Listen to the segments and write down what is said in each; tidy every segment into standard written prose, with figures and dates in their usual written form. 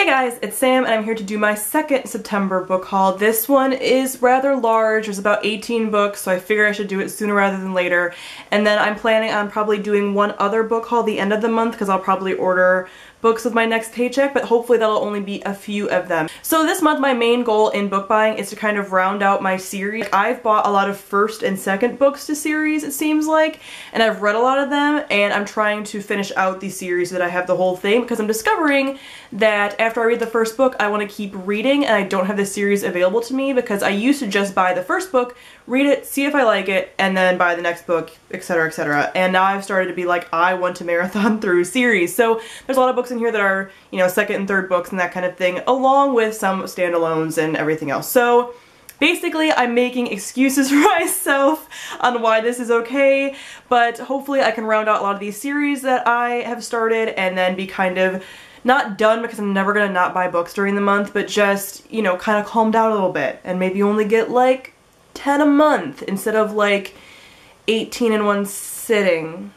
Hey guys, it's Sam and I'm here to do my second September book haul. This one is rather large. There's about 18 books, so I figure I should do it sooner rather than later. And then I'm planning on probably doing one other book haul the end of the month because I'll probably order books with my next paycheck, but hopefully that'll only be a few of them. So this month my main goal in book buying is to kind of round out my series. I've bought a lot of first and second books to series, it seems like, and I've read a lot of them, and I'm trying to finish out the series so that I have the whole thing because I'm discovering that after I read the first book I want to keep reading and I don't have the series available to me because I used to just buy the first book, read it, see if I like it, and then buy the next book, etc, etc. And now I've started to be like, I want to marathon through series. So there's a lot of books in here that are, you know, second and third books and that kind of thing, along with some standalones and everything else. So basically I'm making excuses for myself on why this is okay, but hopefully I can round out a lot of these series that I have started and then be kind of not done because I'm never gonna not buy books during the month, but just, you know, kind of calm down a little bit and maybe only get like 10 a month instead of like 18 in one sitting.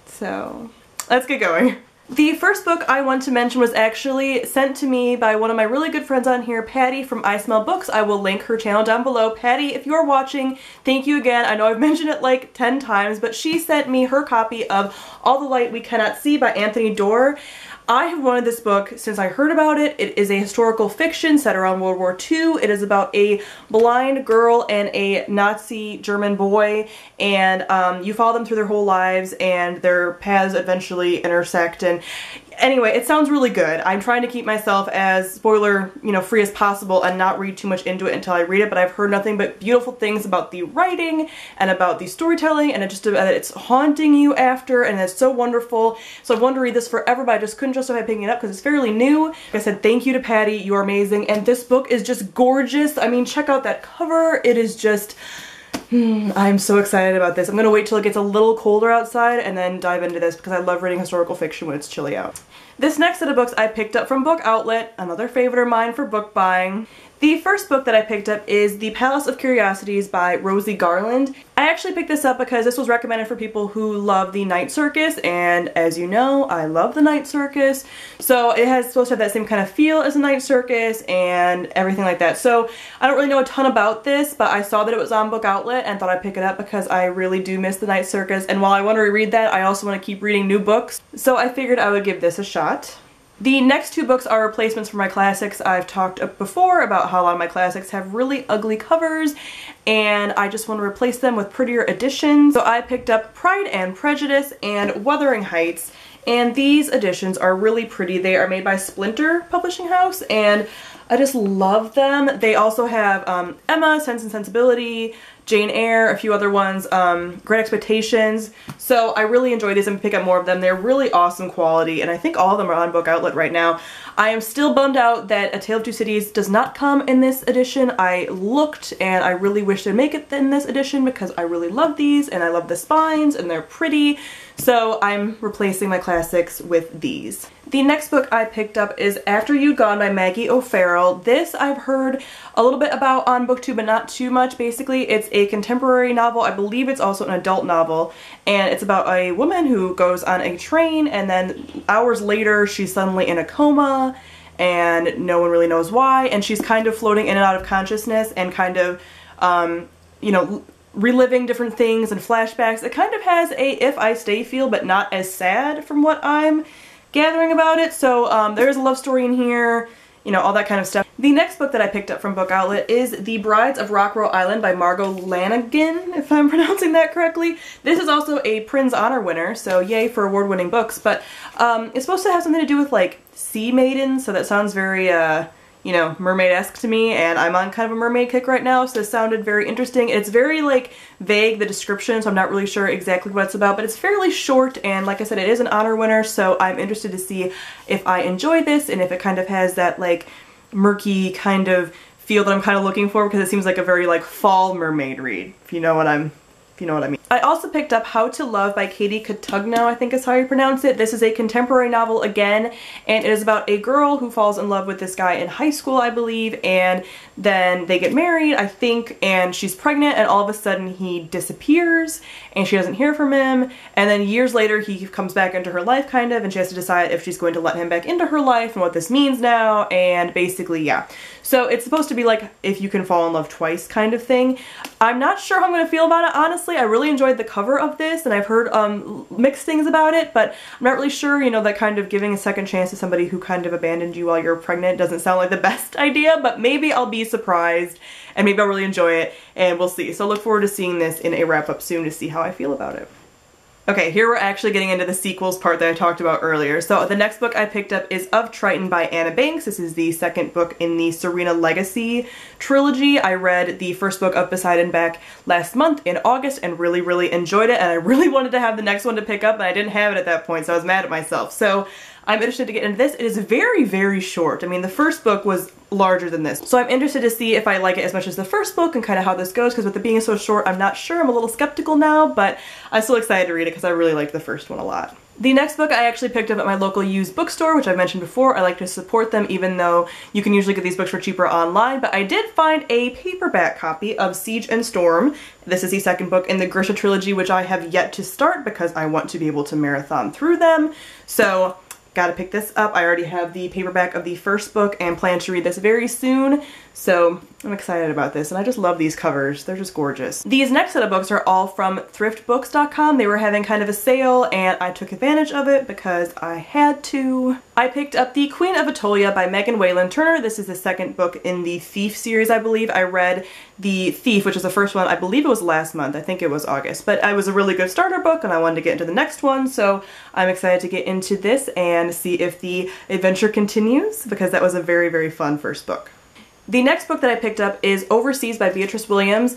So let's get going. The first book I want to mention was actually sent to me by one of my really good friends on here, Patty from I Smell Books. I will link her channel down below. Patty, if you're watching, thank you again. I know I've mentioned it like 10 times, but she sent me her copy of All the Light We Cannot See by Anthony Doerr. I have wanted this book since I heard about it. It is a historical fiction set around World War II. It is about a blind girl and a Nazi German boy, and you follow them through their whole lives and their paths eventually intersect. And anyway, it sounds really good. I'm trying to keep myself as spoiler, free as possible and not read too much into it until I read it, but I've heard nothing but beautiful things about the writing and about the storytelling, and it's haunting you after, and it's so wonderful. So I wanted to read this forever, but I just couldn't justify picking it up because it's fairly new. Like I said, thank you to Patty, you are amazing, and this book is just gorgeous. I mean, check out that cover. It is just... I'm so excited about this. I'm gonna wait till it gets a little colder outside and then dive into this because I love reading historical fiction when it's chilly out. This next set of books I picked up from Book Outlet, another favorite of mine for book buying. The first book that I picked up is The Palace of Curiosities by Rosie Garland. I actually picked this up because this was recommended for people who love the Night Circus, and as you know, I love the Night Circus. So it has supposed to have that same kind of feel as a Night Circus and everything like that. So I don't really know a ton about this, but I saw that it was on Book Outlet and thought I'd pick it up because I really do miss the Night Circus, and while I want to reread that, I also want to keep reading new books. So I figured I would give this a shot. The next two books are replacements for my classics. I've talked before about how a lot of my classics have really ugly covers, and I just want to replace them with prettier editions. So I picked up Pride and Prejudice and Wuthering Heights, and these editions are really pretty. They are made by Splinter Publishing House, and I just love them. They also have Emma, Sense and Sensibility, Jane Eyre, a few other ones, Great Expectations. So I really enjoy these and pick up more of them. They're really awesome quality, and I think all of them are on Book Outlet right now. I am still bummed out that A Tale of Two Cities does not come in this edition. I looked and I really wish they'd make it in this edition because I really love these and I love the spines and they're pretty. So I'm replacing my classics with these. The next book I picked up is After You'd Gone by Maggie O'Farrell. This I've heard a little bit about on BookTube, but not too much. Basically, it's a contemporary novel. I believe it's also an adult novel, and it's about a woman who goes on a train and then hours later she's suddenly in a coma and no one really knows why, and she's kind of floating in and out of consciousness and kind of, reliving different things and flashbacks. It kind of has a If I Stay feel, but not as sad from what I'm gathering about it. So there is a love story in here, all that kind of stuff. The next book that I picked up from Book Outlet is The Brides of Rockrow Island by Margo Lanagan, if I'm pronouncing that correctly. This is also a Prynne's Honor winner, so yay for award-winning books, but it's supposed to have something to do with like sea maidens, so that sounds very mermaid-esque to me, and I'm on kind of a mermaid kick right now, so this sounded very interesting. It's very like vague, the description, so I'm not really sure exactly what it's about, but it's fairly short, and like I said, it is an honor winner, so I'm interested to see if I enjoy this and if it kind of has that like murky kind of feel that I'm kind of looking for, because it seems like a very like fall mermaid read, if you know what I'm if you know what I mean. I also picked up How to Love by Katie Cotugno, I think is how you pronounce it. This is a contemporary novel again, and it is about a girl who falls in love with this guy in high school, I believe, and then they get married, I think, and she's pregnant, and all of a sudden he disappears, and she doesn't hear from him, and then years later he comes back into her life, kind of, and she has to decide if she's going to let him back into her life and what this means now, and basically, yeah. So it's supposed to be like if you can fall in love twice kind of thing. I'm not sure how I'm going to feel about it, honestly. I really enjoyed the cover of this, and I've heard mixed things about it, but I'm not really sure, you know, that kind of giving a second chance to somebody who kind of abandoned you while you're pregnant doesn't sound like the best idea, but maybe I'll be surprised, and maybe I'll really enjoy it, and we'll see. So look forward to seeing this in a wrap-up soon to see how I feel about it. Okay, here we're actually getting into the sequels part that I talked about earlier. So the next book I picked up is Of Triton by Anna Banks. This is the second book in the Serena Legacy trilogy. I read the first book of Beside and Back last month in August and really, really enjoyed it, and I really wanted to have the next one to pick up, but I didn't have it at that point, so I was mad at myself. So I'm interested to get into this. It is very, very short. I mean, the first book was larger than this. So I'm interested to see if I like it as much as the first book and kind of how this goes, because with it being so short, I'm not sure. I'm a little skeptical now, but I'm still excited to read it because I really liked the first one a lot. The next book I actually picked up at my local used bookstore, which I mentioned before. I like to support them even though you can usually get these books for cheaper online, but I did find a paperback copy of Siege and Storm. This is the second book in the Grisha trilogy, which I have yet to start because I want to be able to marathon through them. So gotta pick this up. I already have the paperback of the first book and plan to read this very soon, so I'm excited about this, and I just love these covers. They're just gorgeous. These next set of books are all from thriftbooks.com. They were having kind of a sale, and I took advantage of it because I had to. I picked up The Queen of Attolia by Megan Whalen Turner. This is the second book in the Thief series, I believe. I read The Thief, which is the first one. I believe it was last month. I think it was August, but it was a really good starter book, and I wanted to get into the next one, so I'm excited to get into this and see if the adventure continues, because that was a very, very fun first book. The next book that I picked up is Overseas by Beatriz Williams.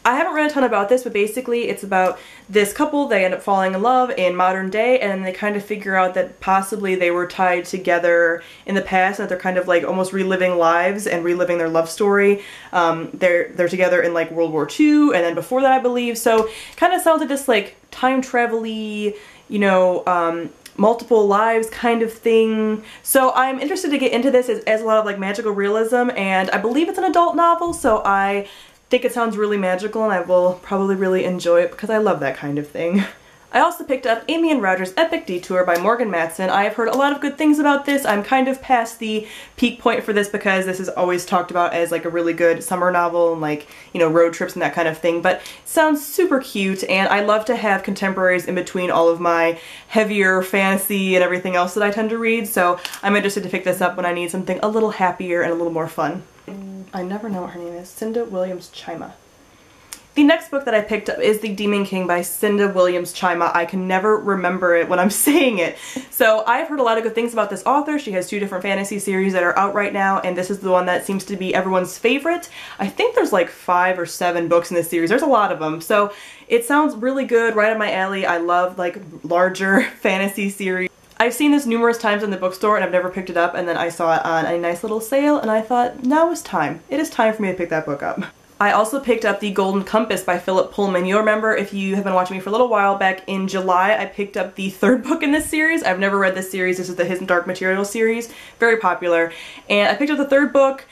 I haven't read a ton about this, but basically it's about this couple. They end up falling in love in modern day, and then they kind of figure out that possibly they were tied together in the past, and that they're kind of like almost reliving lives and reliving their love story. They're together in like World War II, and then before that, I believe. So kind of sounds like this like time travel-y, you know, multiple lives kind of thing. So I'm interested to get into this as a lot of like magical realism, and I believe it's an adult novel, so I think it sounds really magical, and I will probably really enjoy it because I love that kind of thing. I also picked up Amy and Roger's Epic Detour by Morgan Matson. I have heard a lot of good things about this. I'm kind of past the peak point for this because this is always talked about as like a really good summer novel and like, you know, road trips and that kind of thing, but it sounds super cute, and I love to have contemporaries in between all of my heavier fantasy and everything else that I tend to read, so I'm interested to pick this up when I need something a little happier and a little more fun. I never know what her name is. Cinda Williams Chima. The next book that I picked up is The Demon King by Cinda Williams Chima. I can never remember it when I'm saying it. So I've heard a lot of good things about this author. She has 2 different fantasy series that are out right now, and this is the one that seems to be everyone's favorite. I think there's like 5 or 7 books in this series. There's a lot of them. So it sounds really good, right up my alley. I love like larger fantasy series. I've seen this numerous times in the bookstore and I've never picked it up, and then I saw it on a nice little sale and I thought, now is time. It is time for me to pick that book up. I also picked up The Golden Compass by Philip Pullman. You'll remember, if you have been watching me for a little while, back in July I picked up the 3rd book in this series. I've never read this series. This is the Hidden Dark Materials series. Very popular. And I picked up the 3rd book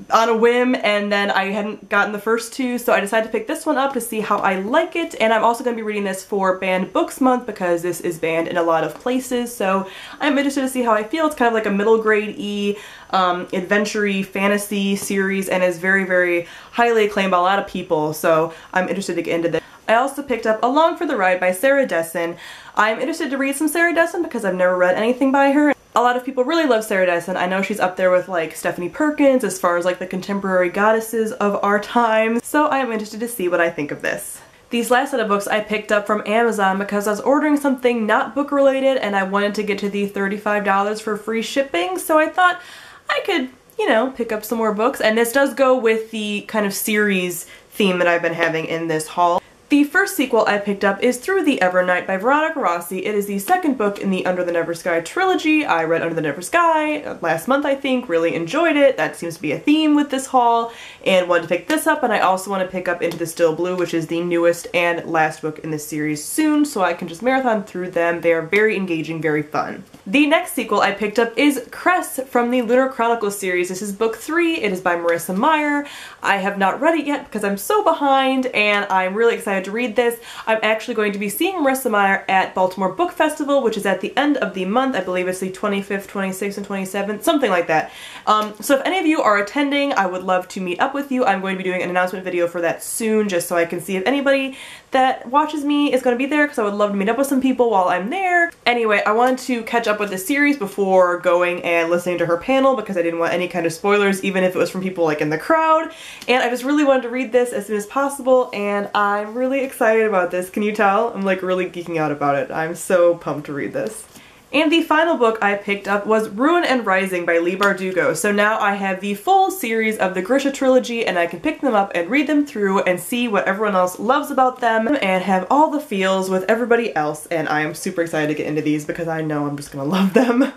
on a whim, and then I hadn't gotten the first 2, so I decided to pick this one up to see how I like it. And I'm also going to be reading this for Banned Books Month because this is banned in a lot of places, so I'm interested to see how I feel. It's kind of like a middle grade-y, adventure-y fantasy series, and is very, very highly acclaimed by a lot of people, so I'm interested to get into this. I also picked up Along for the Ride by Sarah Dessen. I'm interested to read some Sarah Dessen because I've never read anything by her. A lot of people really love Sarah Dessen. I know she's up there with like Stephanie Perkins as far as like the contemporary goddesses of our time, so I am interested to see what I think of this. These last set of books I picked up from Amazon because I was ordering something not book related and I wanted to get to the $35 for free shipping, so I thought I could, you know, pick up some more books, and this does go with the kind of series theme that I've been having in this haul. The first sequel I picked up is Through the Evernight by Veronica Rossi. It is the second book in the Under the Never Sky trilogy. I read Under the Never Sky last month, I think, really enjoyed it. That seems to be a theme with this haul, and wanted to pick this up, and I also want to pick up Into the Still Blue, which is the newest and last book in the series soon, so I can just marathon through them. They are very engaging, very fun. The next sequel I picked up is Cress from the Lunar Chronicles series. This is book 3. It is by Marissa Meyer. I have not read it yet because I'm so behind, and I'm really excited to read this. I'm actually going to be seeing Marissa Meyer at Baltimore Book Festival, which is at the end of the month. I believe it's the 25th, 26th, and 27th, something like that. So if any of you are attending, I would love to meet up with you. I'm going to be doing an announcement video for that soon, just so I can see if anybody that watches me is going to be there, because I would love to meet up with some people while I'm there. Anyway, I wanted to catch up with the series before going and listening to her panel, because I didn't want any kind of spoilers, even if it was from people like in the crowd, and I just really wanted to read this as soon as possible, and I'm really excited about this. Can you tell? I'm like really geeking out about it. I'm so pumped to read this. And the final book I picked up was Ruin and Rising by Leigh Bardugo. So now I have the full series of the Grisha trilogy, and I can pick them up and read them through and see what everyone else loves about them and have all the feels with everybody else, and I am super excited to get into these because I know I'm just gonna love them.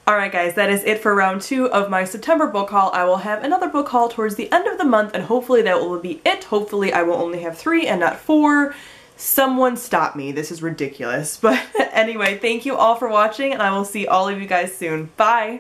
Alright guys, that is it for round 2 of my September book haul. I will have another book haul towards the end of the month, and hopefully that will be it. Hopefully I will only have 3 and not 4. Someone stop me. This is ridiculous. But anyway, thank you all for watching, and I will see all of you guys soon. Bye!